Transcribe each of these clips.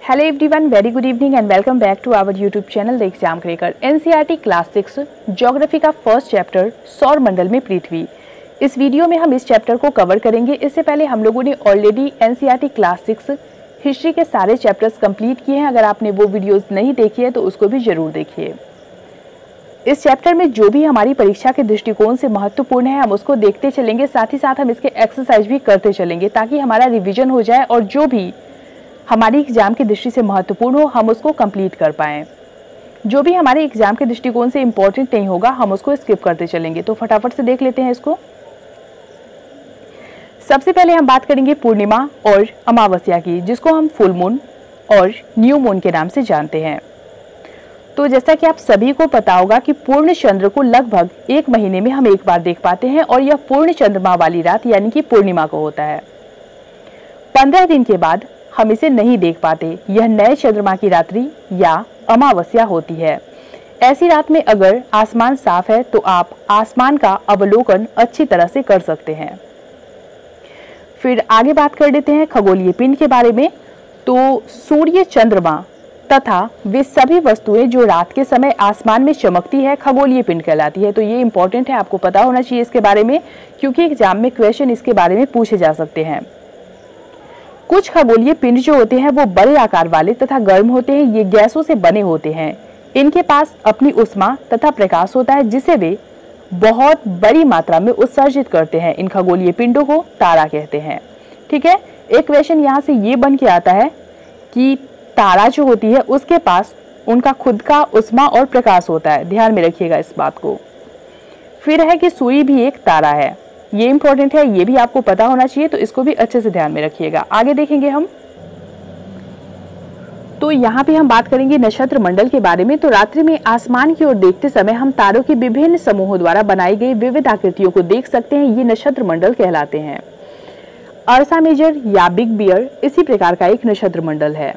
Hello everyone, very good evening and welcome back to our YouTube channel The Exam Cracker। NCERT class 6 geography का first chapter सौर मंडल में पृथ्वी। इस video में हम इस चैप्टर को कवर करेंगे। इससे पहले हम लोगों ने ऑलरेडी NCERT क्लास 6 हिस्ट्री के सारे चैप्टर्स कंप्लीट किए हैं। अगर आपने वो वीडियोस नहीं देखी है तो उसको भी जरूर देखिए। इस चैप्टर में जो भी हमारी परीक्षा के दृष्टिकोण से महत्वपूर्ण है हम उसको देखते चलेंगे, साथ ही साथ हम इसके एक्सरसाइज भी करते चलेंगे ताकि हमारा रिविजन हो जाए और जो भी हमारी एग्जाम की दृष्टि से महत्वपूर्ण हो हम उसको कंप्लीट कर पाएं। जो भी हमारे एग्जाम के दृष्टिकोण से इंपॉर्टेंट नहीं होगा हम उसको स्किप करते चलेंगे। तो फटाफट से देख लेते हैं इसको। सबसे पहले हम बात करेंगे पूर्णिमा और अमावस्या की, जिसको हम फुल मून और न्यू मून के नाम से जानते हैं। तो जैसा कि आप सभी को पता होगा कि पूर्ण चंद्र को लगभग एक महीने में हम एक बार देख पाते हैं और यह पूर्ण चंद्रमा वाली रात यानी कि पूर्णिमा को होता है। 15 दिन के बाद हम इसे नहीं देख पाते। यह नए चंद्रमा की रात्रि या अमावस्या होती है। ऐसी रात में अगर आसमान साफ है तो आप आसमान का अवलोकन अच्छी तरह से कर सकते हैं। फिर आगे बात कर लेते हैं खगोलीय पिंड के बारे में। तो सूर्य, चंद्रमा तथा वे सभी वस्तुएं जो रात के समय आसमान में चमकती है खगोलीय पिंड कहलाती है। तो ये इंपॉर्टेंट है, आपको पता होना चाहिए इसके बारे में, क्योंकि एग्जाम में क्वेश्चन इसके बारे में पूछे जा सकते हैं। कुछ खगोलीय पिंड जो होते हैं वो बड़े आकार वाले तथा गर्म होते हैं। ये गैसों से बने होते हैं। इनके पास अपनी ऊष्मा तथा प्रकाश होता है जिसे वे बहुत बड़ी मात्रा में उत्सर्जित करते हैं। इन खगोलीय पिंडों को तारा कहते हैं। ठीक है, एक क्वेश्चन यहाँ से ये बन के आता है कि तारा जो होती है उसके पास उनका खुद का ऊष्मा और प्रकाश होता है। ध्यान में रखिएगा इस बात को। फिर है कि सूर्य भी एक तारा है। ये इंपॉर्टेंट है, ये भी आपको पता होना चाहिए, तो इसको भी अच्छे से ध्यान में रखिएगा। आगे देखेंगे हम। तो यहाँ पे हम बात करेंगे नक्षत्र मंडल के बारे में। तो रात्रि में आसमान की ओर देखते समय हम तारों के विभिन्न समूहों द्वारा बनाई गई विविध आकृतियों को देख सकते हैं। ये नक्षत्र मंडल कहलाते हैं। अर्सा मेजर या बिग बियर इसी प्रकार का एक नक्षत्र मंडल है।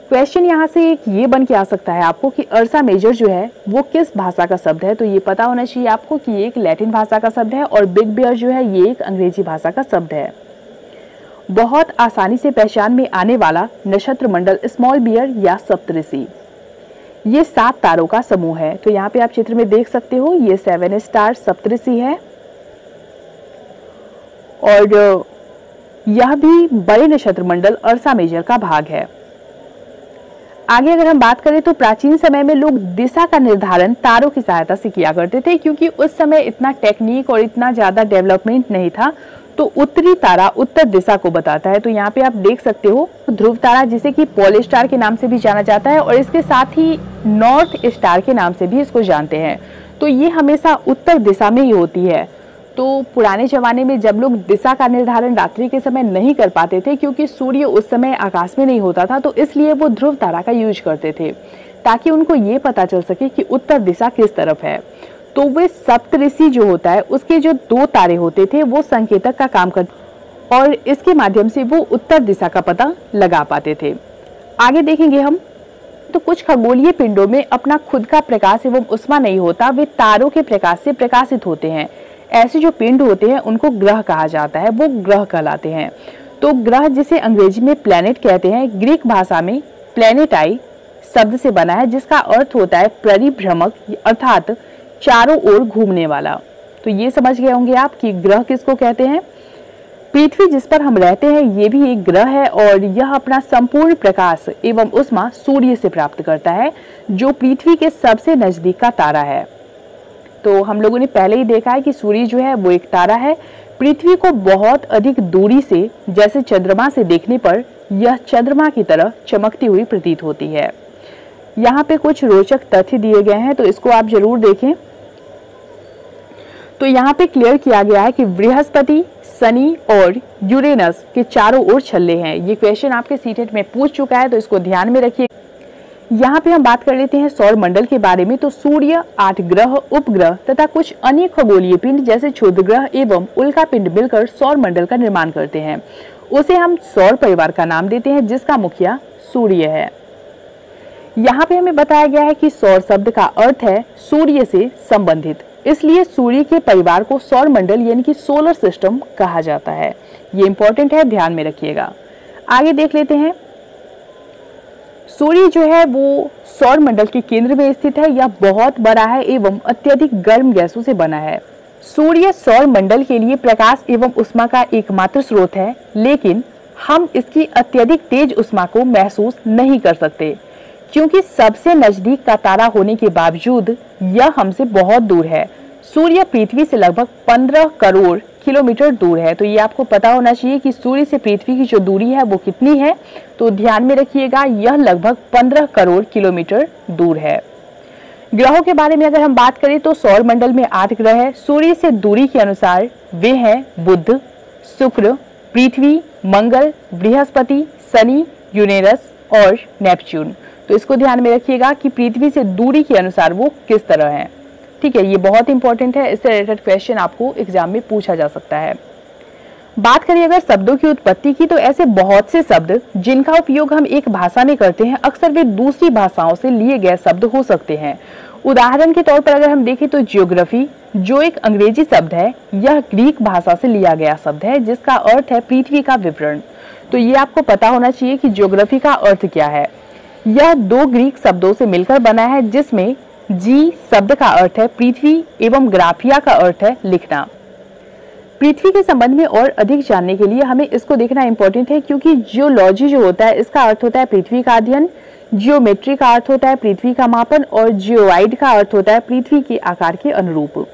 क्वेश्चन यहाँ से एक ये बन के आ सकता है आपको कि अर्सा मेजर जो है वो किस भाषा का शब्द है। तो ये पता होना चाहिए आपको कि ये एक लैटिन भाषा का शब्द है और बिग बियर जो है ये एक अंग्रेजी भाषा का शब्द है। बहुत आसानी से पहचान में आने वाला नक्षत्र मंडल स्मॉल बियर या सप्तऋषि, ये 7 तारों का समूह है। तो यहाँ पे आप चित्र में देख सकते हो ये 7 स्टार सप्तऋषि है और यह भी बड़े नक्षत्र मंडल अर्सा मेजर का भाग है। आगे अगर हम बात करें तो प्राचीन समय में लोग दिशा का निर्धारण तारों की सहायता से किया करते थे, क्योंकि उस समय इतना टेक्निक और इतना ज्यादा डेवलपमेंट नहीं था। तो उत्तरी तारा उत्तर दिशा को बताता है। तो यहाँ पे आप देख सकते हो ध्रुव तारा जिसे कि पोल स्टार के नाम से भी जाना जाता है और इसके साथ ही नॉर्थ स्टार के नाम से भी इसको जानते हैं। तो ये हमेशा उत्तर दिशा में ही होती है। तो पुराने जमाने में जब लोग दिशा का निर्धारण रात्रि के समय नहीं कर पाते थे, क्योंकि सूर्य उस समय आकाश में नहीं होता था, तो इसलिए वो ध्रुव तारा का यूज करते थे ताकि उनको ये पता चल सके कि उत्तर दिशा किस तरफ है। तो वे सप्तऋषि जो होता है उसके जो 2 तारे होते थे वो संकेतक का काम करते और इसके माध्यम से वो उत्तर दिशा का पता लगा पाते थे। आगे देखेंगे हम। तो कुछ खगोलीय पिंडों में अपना खुद का प्रकाश एवं ऊष्मा नहीं होता, वे तारों के प्रकाश से प्रकाशित होते हैं। ऐसे जो पिंड होते हैं उनको ग्रह कहा जाता है, वो ग्रह कहलाते हैं। तो ग्रह जिसे अंग्रेजी में प्लैनेट कहते हैं, ग्रीक भाषा में प्लैनेटाई शब्द से बना है जिसका अर्थ होता है परिभ्रमक अर्थात चारों ओर घूमने वाला। तो ये समझ गए होंगे आप कि ग्रह किसको कहते हैं। पृथ्वी जिस पर हम रहते हैं ये भी एक ग्रह है और यह अपना संपूर्ण प्रकाश एवं ऊष्मा सूर्य से प्राप्त करता है, जो पृथ्वी के सबसे नजदीक का तारा है। तो हम लोगों ने पहले ही देखा है कि सूर्य जो है वो एक तारा है। पृथ्वी को बहुत अधिक दूरी से जैसे चंद्रमा से देखने पर यह चंद्रमा की तरह चमकती हुई प्रतीत होती है। यहाँ पे कुछ रोचक तथ्य दिए गए हैं तो इसको आप जरूर देखें। तो यहाँ पे क्लियर किया गया है कि बृहस्पति, शनि और यूरेनस के चारों ओर छल्ले हैं। ये क्वेश्चन आपके सीटेट में पूछ चुका है तो इसको ध्यान में रखिए। यहाँ पे हम बात कर लेते हैं सौर मंडल के बारे में। तो सूर्य, 8 ग्रह, उपग्रह तथा कुछ अन्य खगोलीय पिंड जैसे क्षुद्र ग्रह एवं उल्का पिंड मिलकर सौर मंडल का निर्माण करते हैं। उसे हम सौर परिवार का नाम देते हैं जिसका मुखिया सूर्य है। यहाँ पे हमें बताया गया है कि सौर शब्द का अर्थ है सूर्य से संबंधित, इसलिए सूर्य के परिवार को सौर मंडल यानी कि सोलर सिस्टम कहा जाता है। ये इंपॉर्टेंट है, ध्यान में रखिएगा। आगे देख लेते हैं। सूर्य जो है वो सौर मंडल के केंद्र में स्थित है। यह बहुत बड़ा है एवं अत्यधिक गर्म गैसों से बना है। सूर्य सौर मंडल के लिए प्रकाश एवं उष्मा का एकमात्र स्रोत है, लेकिन हम इसकी अत्यधिक तेज उष्मा को महसूस नहीं कर सकते क्योंकि सबसे नजदीक का तारा होने के बावजूद यह हमसे बहुत दूर है। सूर्य पृथ्वी से लगभग 15 करोड़ किलोमीटर दूर है। तो ये आपको पता होना चाहिए कि सूर्य से पृथ्वी की जो दूरी है वो कितनी है, तो ध्यान में रखिएगा, यह लगभग 15 करोड़ किलोमीटर दूर है। ग्रहों के बारे में अगर हम बात करें तो सौर मंडल में 8 ग्रह है। सूर्य से दूरी के अनुसार वे हैं बुध, शुक्र, पृथ्वी, मंगल, बृहस्पति, शनि, यूरेनस और नेपच्यून। तो इसको ध्यान में रखिएगा कि पृथ्वी से दूरी के अनुसार वो किस तरह है। ठीक है, ये बहुत इंपॉर्टेंट है, इससे रिलेटेड क्वेश्चन आपको एग्जाम में पूछा जा सकता है। बात करें अगर शब्दों की उत्पत्ति की, तो ऐसे बहुत से शब्द जिनका उपयोग हम एक भाषा में करते हैं, अक्सर वे दूसरी भाषाओं से लिए गए शब्द हो सकते हैं। उदाहरण के तौर पर अगर हम देखें तो जियोग्राफी, जो एक अंग्रेजी शब्द है, यह ग्रीक भाषा से लिया गया शब्द है जिसका अर्थ है पृथ्वी का विवरण। तो ये आपको पता होना चाहिए कि जियोग्राफी का अर्थ क्या है। यह 2 ग्रीक शब्दों से मिलकर बना है, जिसमें जी शब्द का अर्थ है पृथ्वी एवं ग्राफिया का अर्थ है लिखना। पृथ्वी के संबंध में और अधिक जानने के लिए हमें इसको देखना इंपॉर्टेंट है, क्योंकि जियोलॉजी जो होता है इसका अर्थ होता है पृथ्वी का अध्ययन, जियोमेट्री का अर्थ होता है पृथ्वी का मापन और जियोइड का अर्थ होता है पृथ्वी के आकार के अनुरूप।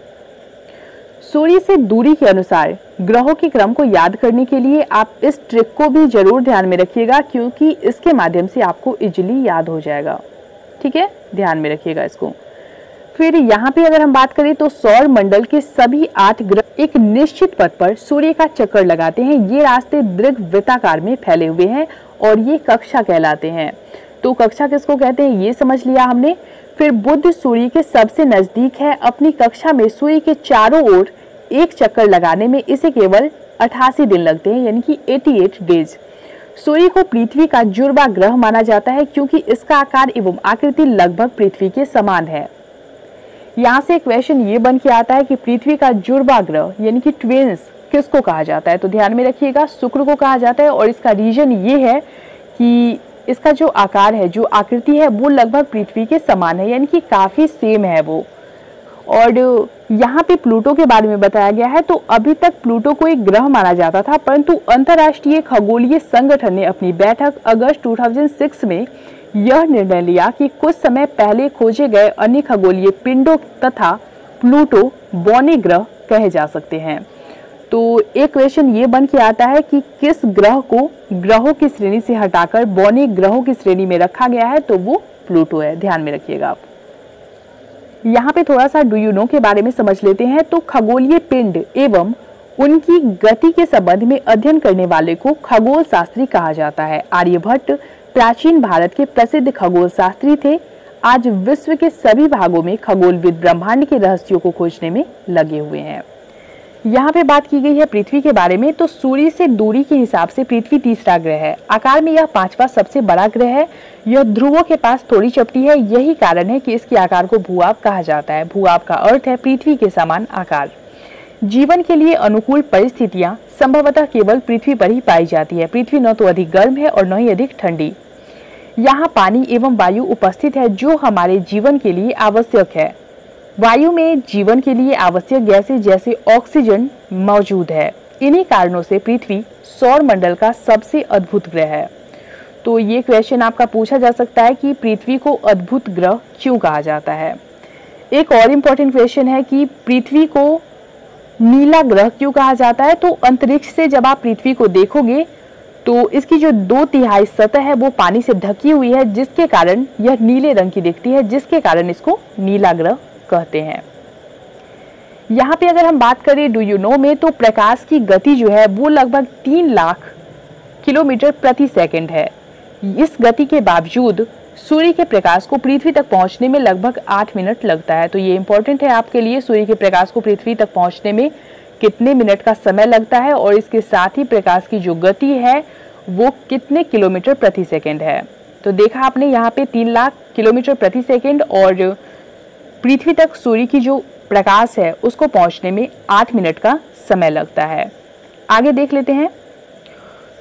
सूर्य से दूरी के अनुसार ग्रहों के क्रम को याद करने के लिए आप इस ट्रिक को भी जरूर ध्यान में रखिएगा, क्योंकि इसके माध्यम से आपको इजीली याद हो जाएगा। ठीक है, ध्यान में रखिएगा इसको। फिर यहाँ पे अगर हम बात करें तो सौर मंडल के सभी 8 ग्रह एक निश्चित पथ पर सूर्य का चक्कर लगाते हैं। ये रास्ते दीर्घवृत्ताकार में फैले हुए हैं और ये कक्षा कहलाते हैं। तो कक्षा किसको कहते हैं ये समझ लिया हमने। फिर बुध सूर्य के सबसे नजदीक है। अपनी कक्षा में सूर्य के चारों ओर एक चक्कर लगाने में इसे केवल 88 दिन लगते हैं, यानी कि 88 डेज। सूर्य को पृथ्वी का जुड़वा ग्रह माना जाता है क्योंकि इसका आकार एवं आकृति लगभग पृथ्वी के समान है। यहाँ से क्वेश्चन ये बन के आता है कि पृथ्वी का जुड़वा ग्रह यानी कि ट्विन्स किसको कहा जाता है। तो ध्यान में रखिएगा, शुक्र को कहा जाता है और इसका रीजन ये है कि इसका जो आकार है, जो आकृति है, वो लगभग पृथ्वी के समान है, यानी कि काफी सेम है वो। और यहाँ पे प्लूटो के बारे में बताया गया है। तो अभी तक प्लूटो को एक ग्रह माना जाता था, परंतु अंतर्राष्ट्रीय खगोलीय संगठन ने अपनी बैठक अगस्त 2006 में यह निर्णय लिया कि कुछ समय पहले खोजे गए अन्य खगोलीय पिंडों तथा प्लूटो बौने ग्रह कहे जा सकते हैं। तो एक क्वेश्चन ये बन के आता है कि किस ग्रह को ग्रहों की श्रेणी से हटाकर बौने ग्रहों की श्रेणी में रखा गया है, तो वो प्लूटो है। ध्यान में रखिएगा आप। यहाँ पे थोड़ा सा डू यू नो के बारे में समझ लेते हैं। तो खगोलीय पिंड एवं उनकी गति के संबंध में अध्ययन करने वाले को खगोल शास्त्री कहा जाता है। आर्यभट्ट प्राचीन भारत के प्रसिद्ध खगोल शास्त्री थे। आज विश्व के सभी भागों में खगोलविद ब्रह्मांड के रहस्यों को खोजने में लगे हुए हैं। यहाँ पे बात की गई है पृथ्वी के बारे में। तो सूर्य से दूरी के हिसाब से पृथ्वी तीसरा ग्रह है। आकार में यह 5वां सबसे बड़ा ग्रह है। यह ध्रुवों के पास थोड़ी चपटी है। यही कारण है कि इसके आकार को भूआब कहा जाता है। भूआब का अर्थ है पृथ्वी के समान आकार। जीवन के लिए अनुकूल परिस्थितियां संभवतः केवल पृथ्वी पर ही पाई जाती है। पृथ्वी न तो अधिक गर्म है और न ही अधिक ठंडी। यहाँ पानी एवं वायु उपस्थित है, जो हमारे जीवन के लिए आवश्यक है। वायु में जीवन के लिए आवश्यक गैसें जैसे ऑक्सीजन मौजूद है। इन्हीं कारणों से पृथ्वी सौर मंडल का सबसे अद्भुत ग्रह है। तो ये क्वेश्चन आपका पूछा जा सकता है कि पृथ्वी को अद्भुत ग्रह क्यों कहा जाता है। एक और इम्पोर्टेंट क्वेश्चन है कि पृथ्वी को नीला ग्रह क्यों कहा जाता है। तो अंतरिक्ष से जब आप पृथ्वी को देखोगे तो इसकी जो 2/3 सतह है वो पानी से ढकी हुई है, जिसके कारण यह नीले रंग की दिखती है, जिसके कारण इसको नीला ग्रह कहते हैं। यहाँ पे अगर हम बात करें डू यू नो में, तो प्रकाश की गति जो है वो लगभग 3 लाख किलोमीटर प्रति सेकंड है। इस गति के बावजूद सूर्य के प्रकाश को पृथ्वी तक पहुंचने में लगभग 8 मिनट लगता है। तो ये इंपॉर्टेंट है आपके लिए, सूर्य के प्रकाश को पृथ्वी तक पहुंचने में कितने मिनट का समय लगता है और इसके साथ ही प्रकाश की जो गति है वो कितने किलोमीटर प्रति सेकंड है। तो देखा आपने यहाँ पे 3 लाख किलोमीटर प्रति सेकंड और पृथ्वी तक सूर्य की जो प्रकाश है उसको पहुंचने में 8 मिनट का समय लगता है। आगे देख लेते हैं।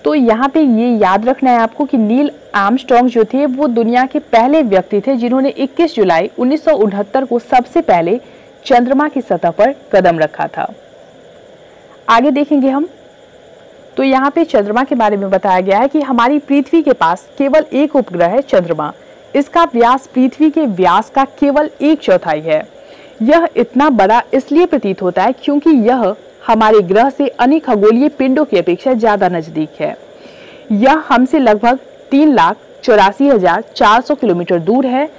तो यहाँ पे ये याद रखना है आपको कि नील आर्मस्ट्रॉन्ग जो थे वो दुनिया के पहले व्यक्ति थे जिन्होंने 21 जुलाई 1969 को सबसे पहले चंद्रमा की सतह पर कदम रखा था। आगे देखेंगे हम, तो यहाँ पे चंद्रमा के बारे में बताया गया है कि हमारी पृथ्वी के पास केवल एक उपग्रह है चंद्रमा। इसका व्यास पृथ्वी के व्यास का केवल 1/4 है। यह इतना बड़ा इसलिए प्रतीत होता है क्योंकि यह हमारे ग्रह से अन्य खगोलीय पिंडों की अपेक्षा ज्यादा नजदीक है। यह हमसे लगभग 3,84,400 किलोमीटर दूर है।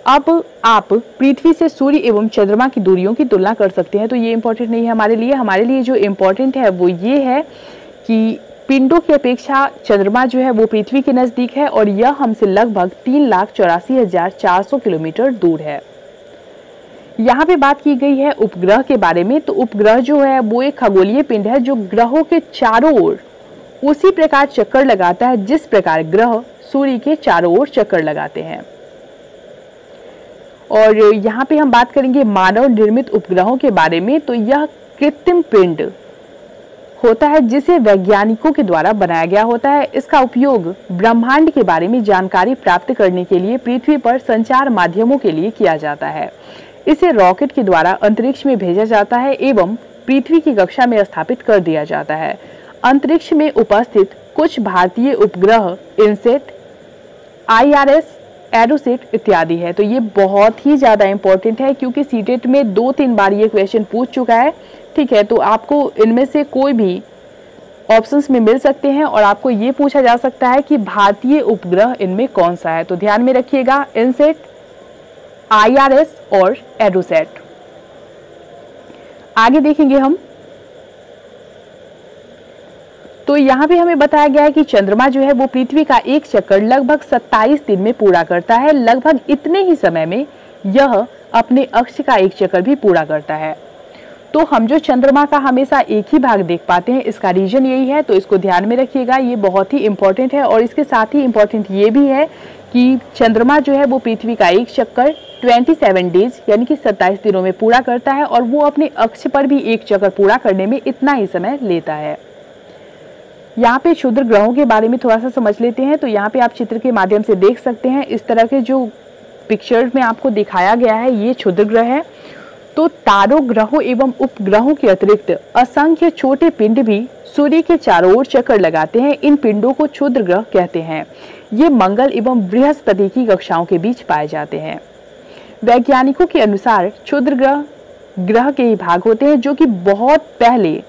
अब आप पृथ्वी से सूर्य एवं चंद्रमा की दूरियों की तुलना कर सकते हैं, तो ये इंपॉर्टेंट नहीं है हमारे लिए जो इम्पोर्टेंट है वो ये है कि पिंडों की अपेक्षा चंद्रमा जो है वो पृथ्वी के नजदीक है और यह हमसे लगभग 3,84,400 किलोमीटर दूर है। यहाँ पे बात की गई है उपग्रह के बारे में। तो उपग्रह जो है वो एक खगोलीय पिंड है जो ग्रहों के चारों ओर उसी प्रकार चक्कर लगाता है जिस प्रकार ग्रह सूर्य के चारों ओर चक्कर लगाते हैं। और यहाँ पे हम बात करेंगे मानव निर्मित उपग्रहों के बारे में। तो यह कृत्रिम पिंड होता है जिसे वैज्ञानिकों के द्वारा बनाया गया होता है। इसका उपयोग ब्रह्मांड के बारे में जानकारी प्राप्त करने के लिए पृथ्वी पर संचार माध्यमों के लिए किया जाता है। इसे रॉकेट के द्वारा अंतरिक्ष में भेजा जाता है एवं पृथ्वी की कक्षा में स्थापित कर दिया जाता है। अंतरिक्ष में उपस्थित कुछ भारतीय उपग्रह इनसेट, IRS, एरोसेट इत्यादि है। तो ये बहुत ही ज्यादा इंपॉर्टेंट है क्योंकि सीटेट में 2-3 बार ये क्वेश्चन पूछ चुका है। ठीक है, तो आपको इनमें से कोई भी ऑप्शंस में मिल सकते हैं और आपको ये पूछा जा सकता है कि भारतीय उपग्रह इनमें कौन सा है। तो ध्यान में रखिएगा, इनसेट, IRS और एरोसेट। आगे देखेंगे हम, तो यहाँ पे हमें बताया गया है कि चंद्रमा जो है वो पृथ्वी का एक चक्कर लगभग 27 दिन में पूरा करता है। लगभग इतने ही समय में यह अपने अक्ष का एक चक्कर भी पूरा करता है। तो हम जो चंद्रमा का हमेशा एक ही भाग देख पाते हैं, इसका रीजन यही है। तो इसको ध्यान में रखिएगा, ये बहुत ही इंपॉर्टेंट है। और इसके साथ ही इंपॉर्टेंट ये भी है कि चंद्रमा जो है वो पृथ्वी का एक चक्कर 27 डेज यानी कि 27 दिनों में पूरा करता है और वो अपने अक्ष पर भी एक चक्कर पूरा करने में इतना ही समय लेता है। यहाँ पे क्षुद्र ग्रहों के बारे में थोड़ा सा समझ लेते हैं। तो यहाँ पे आप चित्र के माध्यम से देख सकते हैं, इस तरह के जो पिक्चर में आपको दिखाया गया है ये क्षुद्र ग्रह है। तो तारों, ग्रहों एवं उपग्रहों के अतिरिक्त असंख्य छोटे पिंड भी सूर्य के चारों ओर चक्कर लगाते हैं। इन पिंडों को क्षुद्र ग्रह कहते हैं। ये मंगल एवं बृहस्पति की कक्षाओं के बीच पाए जाते हैं। वैज्ञानिकों के अनुसार क्षुद्र ग्रह ग्रह के ही भाग होते हैं जो कि बहुत पहले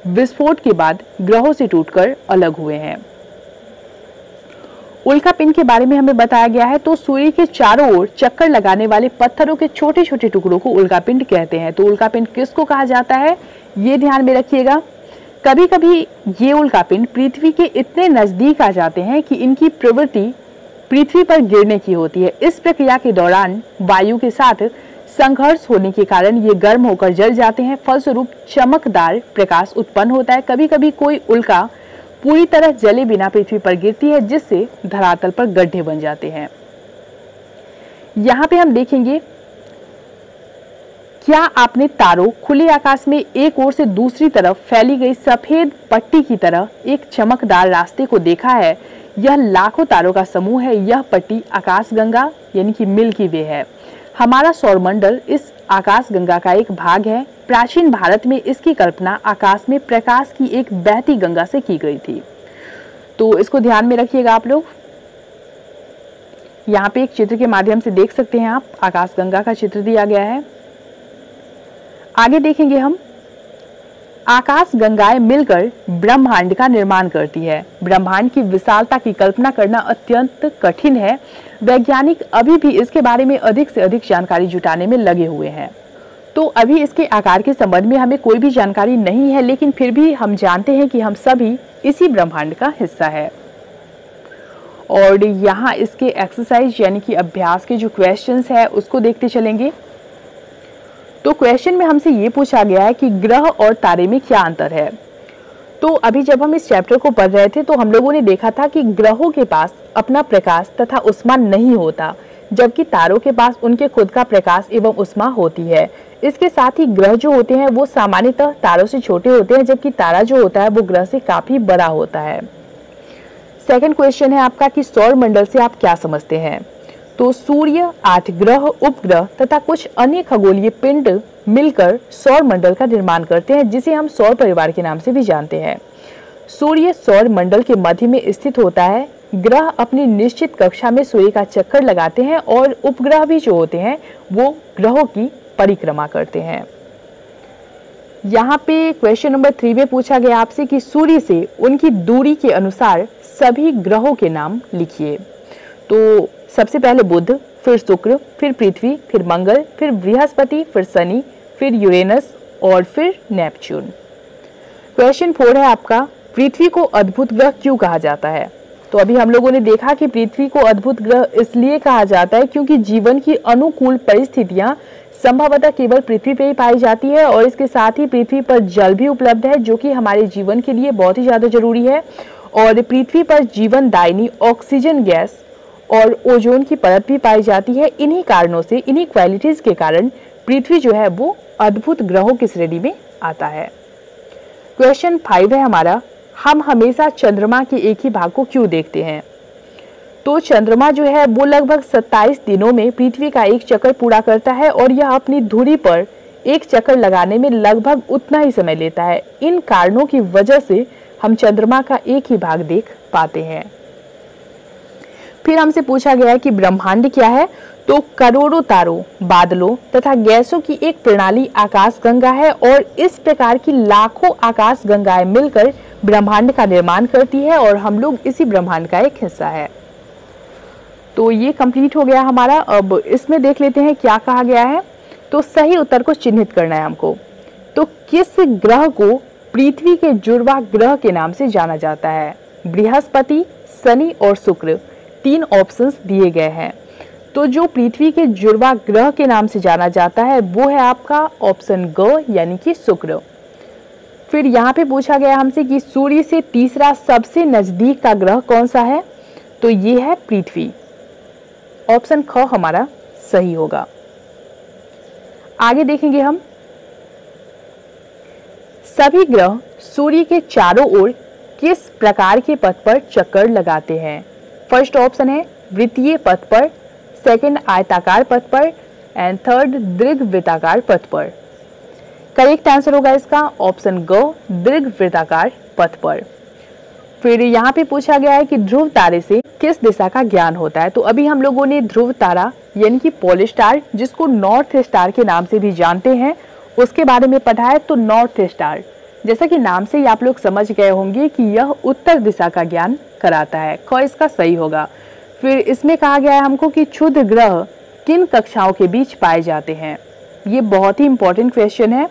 विस्फोट के बाद ग्रहों से टूटकर अलग हुए हैं। उल्का पिंड के बारे में हमें बताया गया है। तो सूर्य के चारों ओर चक्कर लगाने वाले पत्थरों के छोटे छोटे टुकड़ों को उल्का पिंड कहते हैं। तो उल्का पिंड किसको कहा जाता है, ये ध्यान में रखिएगा। कभी कभी ये उल्का पिंड पृथ्वी के इतने नजदीक आ जाते हैं कि इनकी प्रवृत्ति पृथ्वी पर गिरने की होती है। इस प्रक्रिया के दौरान वायु के साथ संघर्ष होने के कारण ये गर्म होकर जल जाते हैं। फलस्वरूप चमकदार प्रकाश उत्पन्न होता है। कभी कभी कोई उल्का पूरी तरह जले बिना पृथ्वी पर गिरती है जिससे धरातल पर गड्ढे बन जाते हैं। यहाँ पे हम देखेंगे, क्या आपने तारों, खुले आकाश में एक ओर से दूसरी तरफ फैली गई सफेद पट्टी की तरह एक चमकदार रास्ते को देखा है? यह लाखों तारों का समूह है। यह पट्टी आकाशगंगा यानी कि मिल्की वे है। हमारा सौरमंडल इस आकाशगंगा का एक भाग है। प्राचीन भारत में इसकी कल्पना आकाश में प्रकाश की एक बहती गंगा से की गई थी। तो इसको ध्यान में रखिएगा आप लोग। यहाँ पे एक चित्र के माध्यम से देख सकते हैं आप, आकाशगंगा का चित्र दिया गया है। आगे देखेंगे हम, आकाशगंगाएं मिलकर ब्रह्मांड का निर्माण करती है। ब्रह्मांड की विशालता की कल्पना करना अत्यंत कठिन है। वैज्ञानिक अभी भी इसके बारे में अधिक से अधिक जानकारी जुटाने में लगे हुए हैं। तो अभी इसके आकार के संबंध में हमें कोई भी जानकारी नहीं है, लेकिन फिर भी हम जानते हैं कि हम सभी इसी ब्रह्मांड का हिस्सा है। और यहाँ इसके एक्सरसाइज यानी कि अभ्यास के जो क्वेश्चंस है उसको देखते चलेंगे। तो क्वेश्चन में हमसे ये पूछा गया है कि ग्रह और तारे में क्या अंतर है। तो अभी जब हम इस चैप्टर को पढ़ रहे थे तो हम लोगों ने देखा था कि ग्रहों के पास अपना प्रकाश तथा उष्मा नहीं होता, जबकि तारों के पास उनके खुद का प्रकाश एवं उष्मा होती है। इसके साथ ही ग्रह जो होते हैं वो सामान्यतः तारों से छोटे होते हैं, जबकि तारा जो होता है वो ग्रह से काफी बड़ा होता है। सेकंड क्वेश्चन है आपका कि सौर मंडल से आप क्या समझते हैं। तो सूर्य, 8 ग्रह, उपग्रह तथा कुछ अन्य खगोलीय पिंड मिलकर सौर मंडल का निर्माण करते हैं, जिसे हम सौर परिवार के नाम से भी जानते हैं। सूर्य सौर मंडल के मध्य में स्थित होता है। ग्रह अपनी निश्चित कक्षा में सूर्य का चक्कर लगाते हैं और उपग्रह भी जो होते हैं वो ग्रहों की परिक्रमा करते हैं। यहाँ पे क्वेश्चन नंबर 3 में पूछा गया आपसे कि सूर्य से उनकी दूरी के अनुसार सभी ग्रहों के नाम लिखिए। तो सबसे पहले बुध, फिर शुक्र, फिर पृथ्वी, फिर मंगल, फिर बृहस्पति, फिर शनि, फिर यूरेनस और फिर नेपच्यून। क्वेश्चन 4 है आपका, पृथ्वी को अद्भुत ग्रह क्यों कहा जाता है। तो अभी हम लोगों ने देखा कि पृथ्वी को अद्भुत ग्रह इसलिए कहा जाता है क्योंकि जीवन की अनुकूल परिस्थितियां संभवतः केवल पृथ्वी पे ही पाई जाती है और इसके साथ ही पृथ्वी पर जल भी उपलब्ध है, जो कि हमारे जीवन के लिए बहुत ही ज्यादा जरूरी है। और पृथ्वी पर जीवन दायिनी ऑक्सीजन गैस और ओजोन की परत भी पाई जाती है। इन्हीं कारणों से, इन्हीं क्वालिटीज के कारण पृथ्वी जो है वो अद्भुत ग्रहों की श्रेणी में आता है। क्वेश्चन 5 है हमारा, हम हमेशा चंद्रमा के एक ही भाग को क्यों देखते हैं। तो चंद्रमा जो है वो लगभग 27 दिनों में पृथ्वी का एक चक्कर पूरा करता है और यह अपनी धुरी पर एक चक्कर लगाने में लगभग उतना ही समय लेता है। इन कारणों की वजह से हम चंद्रमा का एक ही भाग देख पाते हैं। फिर हमसे पूछा गया है कि ब्रह्मांड क्या है। तो करोड़ों तारों, बादलों तथा गैसों की एक प्रणाली आकाशगंगा है और इस प्रकार की लाखों आकाशगंगाएं मिलकर ब्रह्मांड का निर्माण करती है और हम लोग इसी ब्रह्मांड का एक हिस्सा है। तो ये कंप्लीट हो गया हमारा। अब इसमें देख लेते हैं क्या कहा गया है। तो सही उत्तर को चिन्हित करना है हमको। तो किस ग्रह को पृथ्वी के जुड़वा ग्रह के नाम से जाना जाता है। बृहस्पति, शनि और शुक्र, 3 ऑप्शंस दिए गए हैं। तो जो पृथ्वी के जुड़वा ग्रह के नाम से जाना जाता है वो है आपका ऑप्शन ग यानी कि शुक्र। फिर यहाँ पे पूछा गया हमसे कि सूर्य से तीसरा सबसे नजदीक का ग्रह कौन सा है। तो ये है पृथ्वी। ऑप्शन ख हमारा सही होगा। आगे देखेंगे हम, सभी ग्रह सूर्य के चारों ओर किस प्रकार के पथ पर चक्कर लगाते हैं। फर्स्ट ऑप्शन है वृत्तीय पथ पर, सेकंड आयताकार पथ पर एंड थर्ड दीर्घवृत्ताकार पथ पर। करेक्ट आंसर होगा इसका ऑप्शन ग, दीर्घवृत्ताकार पथ पर। फिर यहाँ पे पूछा गया है कि ध्रुव तारे से किस दिशा का ज्ञान होता है। तो अभी हम लोगों ने ध्रुव तारा यानी कि पोल स्टार, जिसको नॉर्थ स्टार के नाम से भी जानते हैं, उसके बारे में पढ़ा है। तो नॉर्थ स्टार, जैसा कि नाम से ही आप लोग समझ गए होंगे कि यह उत्तर दिशा का ज्ञान कराता है। ख इसका सही होगा। फिर इसमें कहा गया है हमको कि क्षुद्र ग्रह किन कक्षाओं के बीच पाए जाते हैं। ये बहुत ही इंपॉर्टेंट क्वेश्चन है।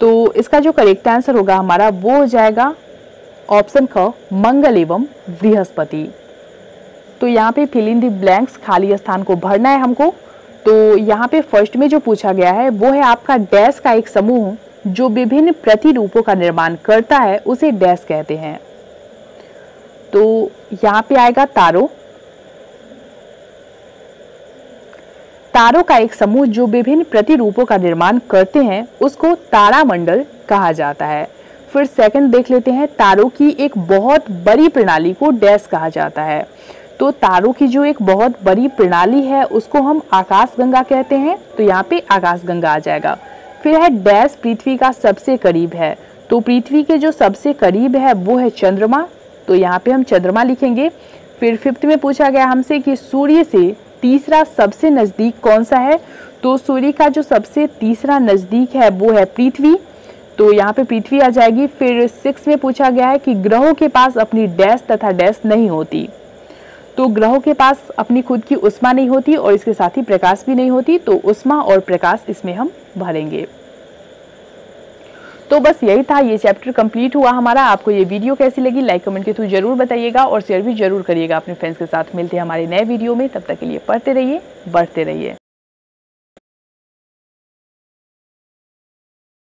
तो इसका जो करेक्ट आंसर होगा हमारा वो हो जाएगा ऑप्शन ख, मंगल एवं बृहस्पति। तो यहाँ पे फिल इन द ब्लैंक्स, खाली स्थान को भरना है हमको। तो यहाँ पे फर्स्ट में जो पूछा गया है वो है आपका डैश का एक समूह जो विभिन्न प्रतिरूपों का निर्माण करता है, उसे डैश कहते हैं। तो यहाँ पे आएगा तारों। तारों का एक समूह जो विभिन्न प्रतिरूपों का निर्माण करते हैं उसको तारामंडल कहा जाता है। फिर सेकंड देख लेते हैं, तारों की एक बहुत बड़ी प्रणाली को डैश कहा जाता है। तो तारों की जो एक बहुत बड़ी प्रणाली है उसको हम आकाशगंगा कहते हैं। तो यहाँ पे आकाशगंगा आ जाएगा। फिर है डैश पृथ्वी का सबसे करीब है। तो पृथ्वी के जो सबसे करीब है वो है चंद्रमा। तो यहाँ पे हम चंद्रमा लिखेंगे। फिर फिफ्थ में पूछा गया हमसे कि सूर्य से तीसरा सबसे नजदीक कौन सा है। तो सूर्य का जो सबसे तीसरा नजदीक है वो है पृथ्वी। तो यहाँ पे पृथ्वी आ जाएगी। फिर 6 में पूछा गया है कि ग्रहों के पास अपनी डैश तथा डैश नहीं होती। तो ग्रहों के पास अपनी खुद की उष्मा नहीं होती और इसके साथ ही प्रकाश भी नहीं होती। तो उष्मा और प्रकाश इसमें हम भरेंगे। तो बस यही था, ये चैप्टर कंप्लीट हुआ हमारा। आपको ये वीडियो कैसी लगी लाइक कमेंट के थ्रू जरूर बताइएगा और शेयर भी जरूर करिएगा अपने फ्रेंड्स के साथ। मिलते हैं हमारे नए वीडियो में, तब तक के लिए पढ़ते रहिए, बढ़ते रहिए।